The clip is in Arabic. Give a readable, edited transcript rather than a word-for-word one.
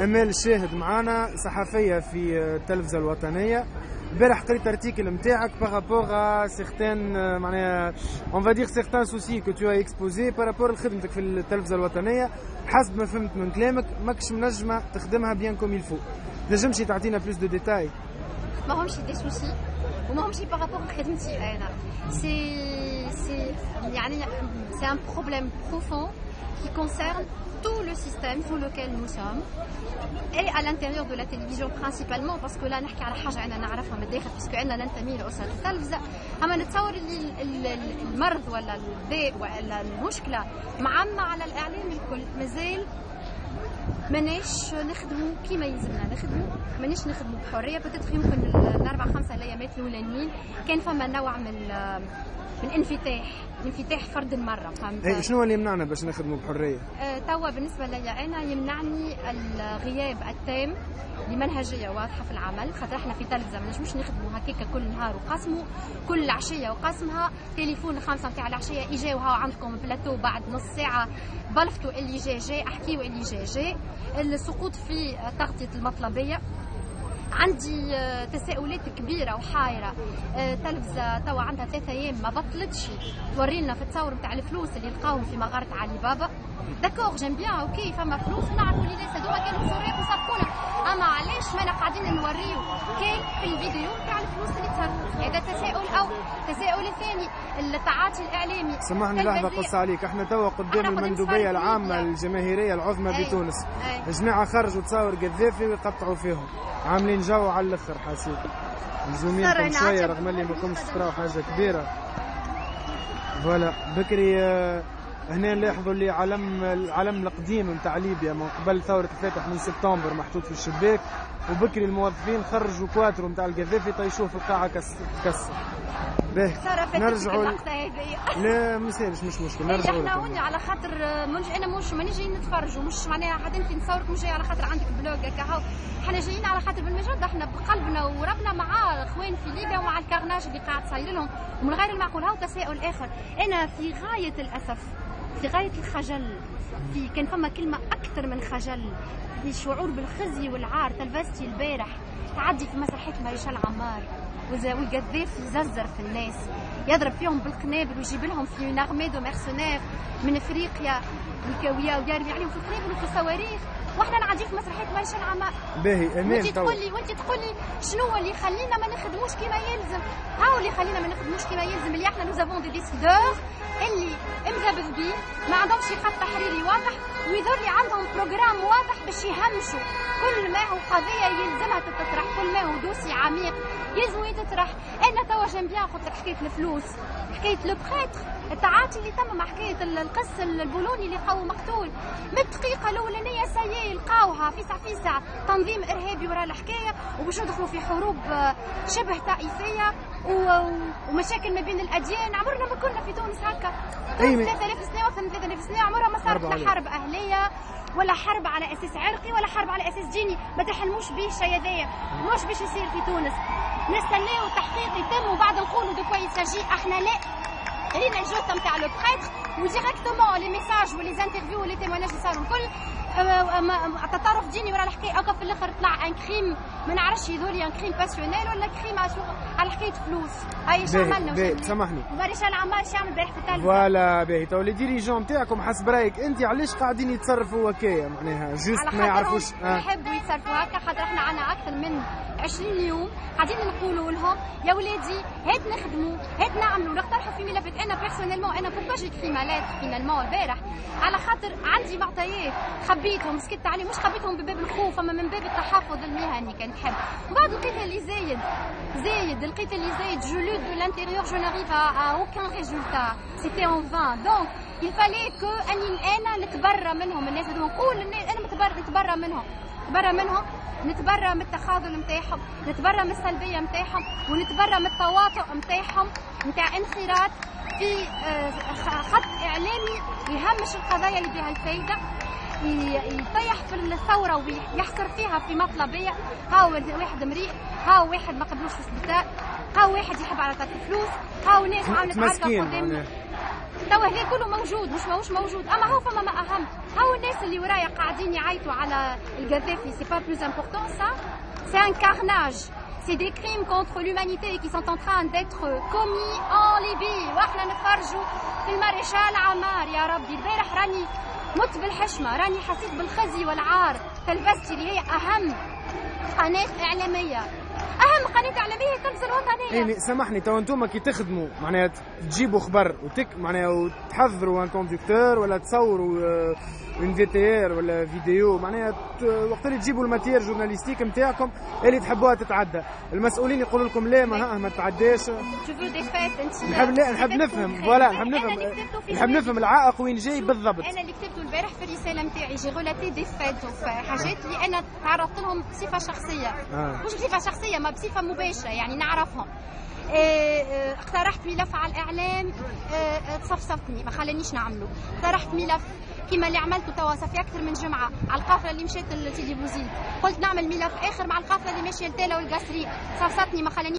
امال الشاهد معانا صحفيه في التلفزه الوطنيه. البارح قريت ارتيكل نتاعك بارابور سيغتان معناها اون فا دير سيغتان سوسي كو تو اكسبوزي بارابور لخدمتك في التلفزه الوطنيه. حسب ما فهمت من كلامك ماكش منجمه تخدمها بيان كوم يلفو. تنجمش تعطينا بلوس دو ديتاي؟ ما همش دي سوسي وما همش بارابور لخدمتي انا. يعني c'est un problème profond qui concerne tout le système sur lequel nous sommes et à l'intérieur de la télévision principalement parce que là نحكي على حاجه انا نعرفها من الداخل باسكو انا ننتمي لاسره التلفزه. اما نتصور اللي المرض ولا الداء ولا المشكله معمى على الاعلام الكل. مازال ماناش نخدموا كيما يلزمنا نخدموا، ماناش نخدموا بحريه. بتاتخ يمكن الاربع خمسه الايامات الاولانيين كان فما نوع من انفتاح فرد المره. فهمت؟ شنو اللي يمنعنا باش نخدموا بحريه؟ توا بالنسبه لي انا يمنعني الغياب التام لمنهجيه واضحه في العمل، خاطر احنا في تلفزه ما نجموش نخدموا هكاك كل نهار وقسموا كل عشيه وقسمها. تليفون 5 نتاع العشيه اجا وها عندكم بلاتو بعد نص ساعه بلفتوا اللي جاي احكيوا اللي جاي. السقوط في تغطيه المطلبيه. عندي تساؤلات كبيره وحايره. تلفزه توا عندها 3 ايام ما بطلتش تورينا في التصاور نتاع الفلوس اللي لقاهم في مغاره علي بابا. داكور جيم بيان اوكي فما فلوس نعرفوا اللي ناس هذوما كانوا سوريات وصفونا، اما علاش ما قاعدين نوريو كان في الفيديو نتاع الفلوس اللي تصرفوا؟ هذا تساؤل اول. التساؤل الثاني التعاطي الاعلامي. سمحني لحظه قص عليك، احنا توا قدام المندوبيه العامه الجماهيريه العظمى بتونس. الجماعه خرجوا تصاور قذافي ويقطعوا فيهم، عاملين جو على الاخر. حسيت ملزومين شويه رغم اللي ما كنتش تقراو حاجه كبيره. فوالا بكري هنا نلاحظوا اللي العلم القديم نتاع ليبيا من قبل ثوره الفاتح من سبتمبر محطوط في الشباك، وبكري الموظفين خرجوا كواترو نتاع القذافي طيشوه في القاعه كسر. باهي نرجعوا لا مسالش مش مشكل. نرجعوا احنا هوني على خاطر انا مش ماني جايين نتفرجوا، مش معناها حد انت نصورك مش جاي على خاطر عندك بلوج هكا. احنا جايين على خاطر بالمجد احنا بقلبنا وربنا مع اخوان في ليبيا ومع الكارناج اللي قاعد صاير لهم ومن غير المعقول. هاو تساؤل اخر. انا في غايه الاسف في غايه الخجل، كان فما كلمه اكثر من خجل، في شعور بالخزي والعار. تلفزتي البارح تعدي في مسرحيه ماريشال عمار والقذافي يزرزر في الناس، يضرب فيهم بالقنابل ويجيب لهم في نغمي دو ميرسونير من افريقيا ويرمي عليهم في القنابل وفي الصواريخ، واحنا قاعدين في مسرحيه ماريشال عمار. باهي وانت تقول لي شنو اللي يخلينا ما نخدموش كما يلزم؟ هاو اللي يخلينا ما نخدموش كما يلزم اللي احنا نوزافون دي ديسيدور اللي مذبذبين ما عندهمش خط تحريري واضح ويظهر لي عندهم بروجرام واضح باش يهمشوا كل ما هو قضيه يلزمها تطرح، كل ما هو دوسي عميق يلزم يتطرح. انا توا جيم بيان قلت لك حكايه الفلوس، حكايه لو بريتر، التعاطي اللي تم مع حكايه القس البولوني اللي لقاوه مقتول من الدقيقه الاولانيه سايي لقاوها فيسع تنظيم ارهابي وراء الحكايه وباش ندخلوا في حروب شبه طائفيه ومشاكل ما بين الاديان. عمرنا ما كنا في تونس هكا 3000 سنه ولا 3000 سنه عمرها ما صارت لا حرب اهليه ولا حرب على اساس عرقي ولا حرب على اساس ديني. ما تحلموش به الشيء هذايا، مش باش يصير في تونس. نستناو التحقيق يتم وبعد نقولوا دو كوا يساجي. احنا لا رينا الجوطه نتاع لو بريتر وديريكتومون لي ميساج ولي زانترفيو ولي تيموناج اللي صاروا الكل تطرف ديني ورا الحكايه. هكا في الاخر طلع ان كريم ما نعرفش يظهر ان كريم باسيونيل ولا كريم على حكايه فلوس. هاي اش عملنا؟ سامحني ماريشال عمار اش يعمل البارح في التلفزه؟ فوالا باهي تو لي ديريجون نتاعكم حسب رايك انت علاش قاعدين يتصرفوا هكايا؟ معناها جوست ما يعرفوش يحبوا يتصرفوا هكا خاطر احنا عندنا اكثر من 20 يوم قاعدين نقولوا لهم يا ولادي هات نخدموا هات نعملوا نقترحوا في ملفات. انا بيرسونيلمون انا بوركوا جيت في مالات فينالمون البارح على خاطر عندي معطيات خبيتهم سكت عليه، مش خبيتهم بباب الخوف اما من باب التحفظ المهني كان نحب. وبعد لقيت اللي لقيت اللي زايد جو لوت دو لانتيريور جو ناريف ا اوكان ريزولتا سيتي اون فان. دونك il fallait que انا نتبرى منهم الناس هذوما نقول الناس انا نتبرى منهم نتبرى من التخاذل نتاعهم، نتبرى من السلبيه نتاعهم، ونتبرى من التواطؤ نتاعهم نتاع انخراط في خط اعلامي يهمش القضايا اللي بها الفايده، يطيح في الثوره ويحصر فيها في مطلبيه. هاو واحد مريء، هاو واحد ما قبلوش في السبيطار، هاو واحد يحب على طرف فلوس، هاو ناس عامله عركه قدام توا هذا كله موجود مش ماهوش موجود. اما هو فما ما اهم، هاو الناس اللي ورايا قاعدين يعيطوا على القذافي. سي با بلوز امبورطون سا، سي ان كارناج، سي دي كريم كونتر لومانيتي كي سون ان تران ديتر كومي ان ليبي. واحنا نتفرجوا في المارشال عمار. يا ربي البارح راني مت بالحشمه، راني حسيت بالخزي والعار. تلفزتي اللي هي اهم قناه اعلاميه، اهم قناه اعلاميه التلفزه الوطنيه. يعني سامحني، تو انتم كي تخدموا معناها تجيبوا خبر معناها وتحضروا ان كوندكتور ولا تصوروا اون في تي ار ولا فيديو، معناها وقت اللي تجيبوا الماتير جورناليستيك نتاعكم اللي تحبوها تتعدى، المسؤولين يقولوا لكم لا ما تعداش. نحب نفهم فوالا، نحب نفهم العائق وين جاي بالضبط. انا اللي كتبته البارح في الرساله نتاعي جي غولاتي دي فات، حاجات اللي انا تعرضت لهم بصفه شخصيه. مش بصفه شخصيه، ما بصفه مباشره، يعني نعرفهم. اقترحت ملف على الاعلام، تصفصفتني ما خلانيش نعمله. اقترحت ملف كيما اللي عملته توا صافي اكثر من جمعه على القافله اللي مشات لسيدي بوزيد، قلت نعمل ملف اخر مع القافله اللي ماشيه لتالا والقصري، صفصتني ما خلانيش